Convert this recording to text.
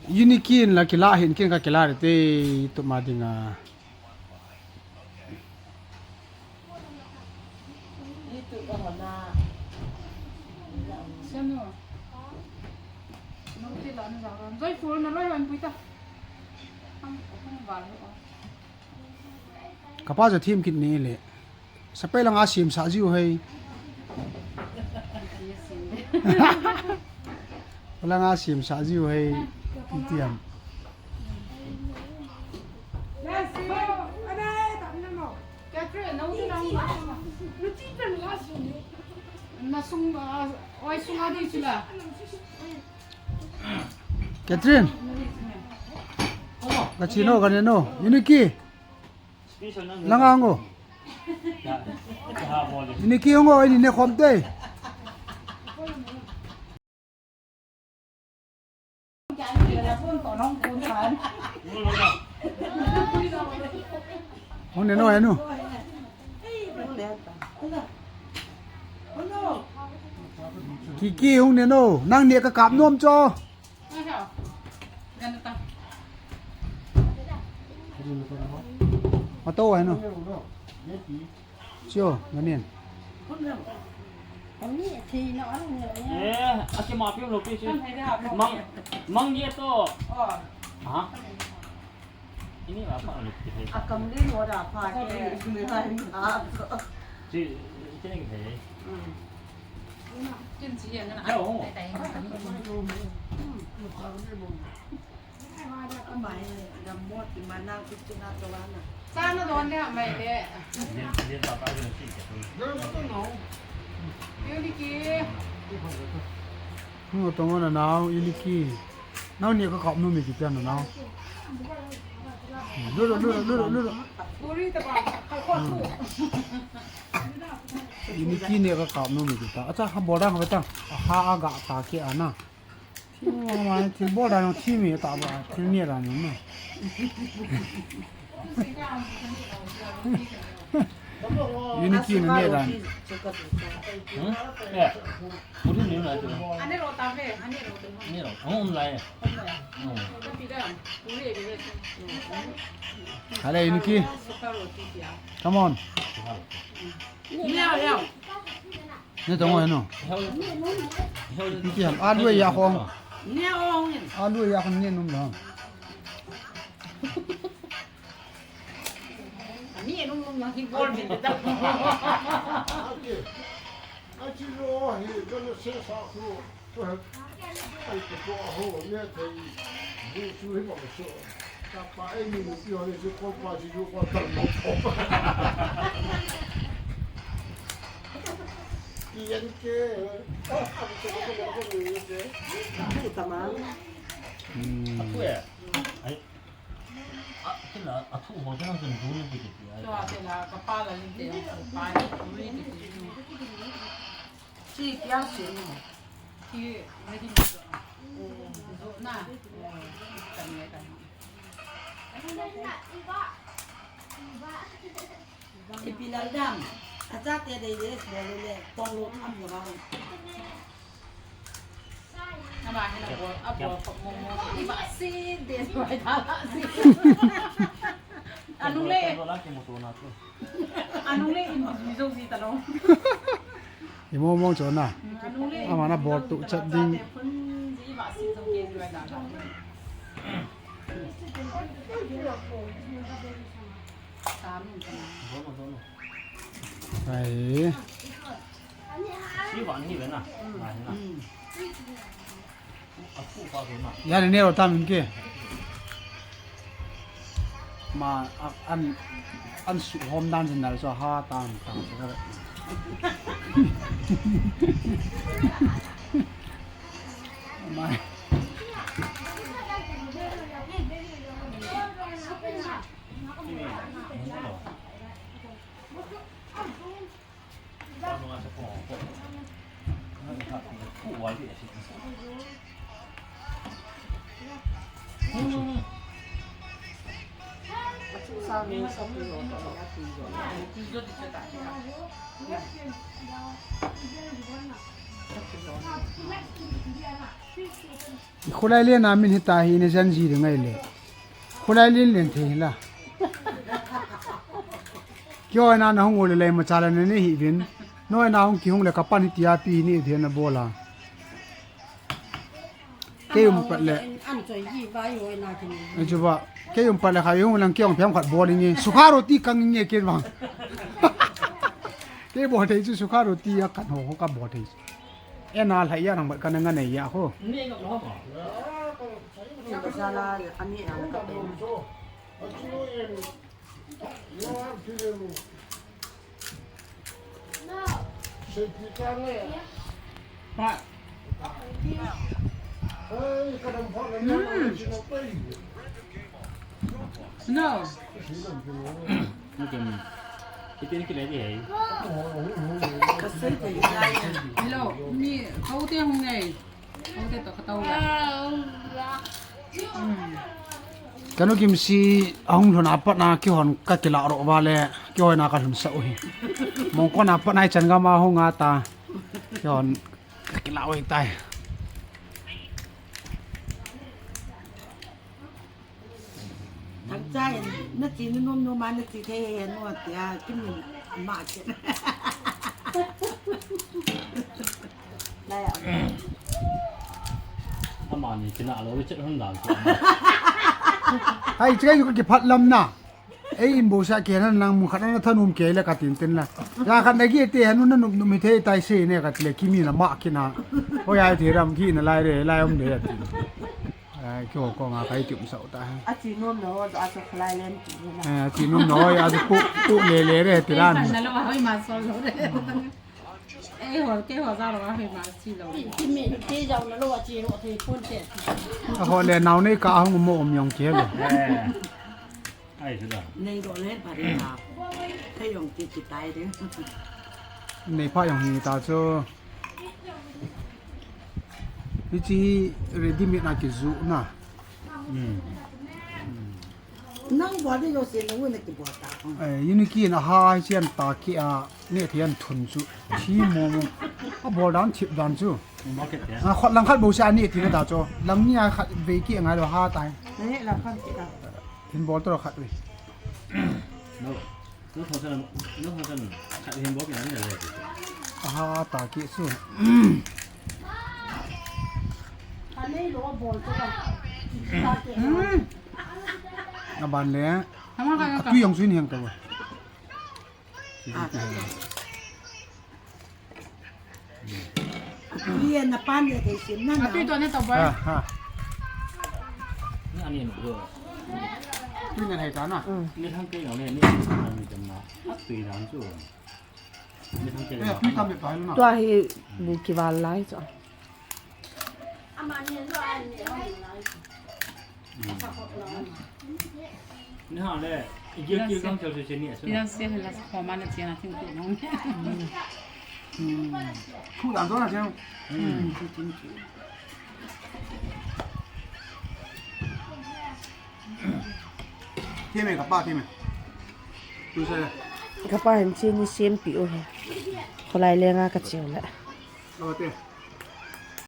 unikin la kila hin kin ka kila te to madinga itu bahana seno no te la na ra zoi fu na roi wan puita am ba lo kapa ja thim kit ni le sapai langa sim sa jiu hei langa sim sa jiu hei tiam Catherine Kachino kaneno Uniki Langango Uniki ngo ini ne khomte Hong neno enu Kiki hong neno nang ne ka kap nom cho mà tô hay nó chưa ngân niên thì nó cái mỏ phiếu lục đi chứ măng gì to hả ini apa lục akan đi mua đạp phải cái người ta chứ cái này cái chân chỉ là nó mày làm một thì mà nào cũng chưa nào cho ăn à sao nó đón đấy hả mày đấy liên vào bao nhiêu chị yêu đi kia nó tông nó nào iliki nó nhiều cái cọp nó mình chỉ tiền nó đưa Puri tập à khó thủ iliki nhiều cái cọp nó mình chỉ tiền acha ham boda không phải ha aga ta kia ana mà thì boda nó thi mình ta bảo thì nhiều là những này Uniki nó nhiều là 우리 내일 날 때. anh ấy rồi tao về anh ấy rồi 내일. 온라인. Hãy Uniki come on Leo leo nó tông rồi nó Uniki hẳn ăn đuôi ya không Leo ăn đuôi ya không nên đúng không anh ấy nó mang cái bol mình đó I chỉ lo thì cho nó sẽ sao luôn, tôi hay cái chỗ hồ nghe thấy vụ suy mà sợ, các bạn mìnhပြောnày sẽ có qua chỉ có tận một phút, yên kia, không có người thế, cái tầm ăn 왜? 아니. cái là thu hồi cái năng lượng đủ lên cái cho thì là cái pa là lên tiền pa Puri chỉ kéo xuyên thì mấy cái chỗ na cái này cái thì bị làm đam à chắc cái đấy đấy rồi tông luôn ăn rồi na ba hay là bộ mo iba si de rồi ta si anong le anong le izo si talong thì mua mong chỗ nào anong le mà nó bọt tụ chất đi iba si zo ke rồi ta phải chỉ vẫn như vậy nè gia đình nêu tam kia mà ăn sụp hôm đan thì nào cho ha tam tam cái đấy mà sao mình sống được rồi izo di cerita rồi คนไรเลี้ยนน้ำมินหิตาฮีในฉันจีถึงไงเลยคนไรเลี้ยนเลี้ยนเทล่ะเกี่ยวไอ้น้าห้องโอเลยมาจาระนี่หิวินน้อยน้าห้องกี่ห้องเลยกับปันหิตยาปีนี่เทียนโบลาเกี่ยวปัดเลย อันใจยี่ไว้ไว้นาทีนี้ ไอ้จุบะเกี่ยวปัดเลยใครห้องลังเกี่ยวเพียงขัดบอลนี่สุขาโรตีกังนี่เกี่ยวมั้งเกี่ยวบอลที่สุขาโรตีกันหัวกับบอลที่เอ็นอะไรอย่างนั้นกันงั้นไอ้ยาโห นี่ก็ร้องหรอ นี่ก็ซาลาอันนี้อันก็เป็น ว่า no นี่กินที่เป็นกินอะไรดี ก็ซื้อไปได้ ฮัลโหลนี่เขาเตี้ยห้องไหนเขาเตี้ยต่อเขาเตาละ กันกิมซีอ่างหลุนอาปัดนาคิวหันกักิลาโรบาเลคิวไอ้นากัหลุนสะอุยมองคนอาปัดนายจันกามาห้องอาตาคิวหันกักิลาโอ้ยตายทั้งใจนักจีนนุ่มๆมานักจีเทนวดยากินมาเจ็ดได้อ่ะ ถ้ามานี่กินอะไรวิจิตรหุ่นหลัง ไอ้เจ้าอยู่กับพัดลมน่ะไอ้อิมโบชาเกนันนางมุขนั้นท่านุ่มเกลเลยกัดตินตินละยาคันไอ้กี้เตี้ยนุ่นนั่นนุ่มไม่เทไตเซ่เนี่ยกัดเลยคิมีน่ะมากินนะเพราะยายเทรำขี้น่ะไล่เลยไล่อมเดียดไอ้คิวก็งาใครจุ่มเสาตาย อาจีนุ่มเนาะอาจจะคลายเล่นจีนนะ ทีนุ่มน้อยอาจจะปุ๊เล่เลยติร้าน นั่นแล้วว่าให้มาซ้อนเขาเลยเอ้หัวเจ้าหัวเจ้าเราว่าให้มาซีเรา ที่มีที่เราเนาะเราจีนเราที่พูดเจ็ด พอเลยนาวนี่ก็เอาหม้อมยองเกล ไอ้สุดอ่ะ ในโดนเล่นผ่านมาถ้ายงจิตตายเด้อ ในพ่อยองฮีตาโจนี่จีเรดี้มิดนากิจูน่ะ นั่งบอลได้โยเสียงวุ่นในกี่บอลตา ยูนิกีนะฮาเชียนตาคีอาเนี่ยเทียนทุนจูชีโมโมอ่ะบอลดันชิปดันจู มาร์เก็ตเนี่ย อ่ะขัดลังขัดบูชานี่ทีนะตาโจลังเนี่ยขัดเวกี้ไงเราฮาตาย นี่เราฟังจิตเรา เห็นบอลตัวขัดเลย นึกของฉันขัดเห็นบอกอย่างนั้นเลย ฮาตาคีสู้ อันนี้รู้ว่าบอลตัว อ่ะบันเลย ทำอะไรกัน ตุยองซุนเฮียงตัวเรียนนะป้านเนี่ยที่สิบนั่น เอา นะ ตุ้ยตัวนี้ต่อไป ฮะ นี่อันนี้หนูด้วย ตุยเงินให้กันอ่ะ นี่ทั้งเกลียวเนี่ยนี่มันมีจำนวนตีน้ำจู่นี่ทั้งเกลียว ตุยทำแบบไหนล่ะ ตัวที่บุกิวาไลจ้ะ นี่ฮะเลยเยอะๆต้องเจอเช่นนี้ใช่ไหม นี่เราเสียให้เราพอมาเนี่ยเสียนะทิ้งตัวน้อง คู่ด่านตัวน่ะเจ้าเที่ยงไหมกับป้าเที่ยงไหมดูใช่เลย ก็ป้าเห็นชิ้นนี้เสียมปิวเลยคนไรเลี้ยงกระเจียวแหละ เราเต้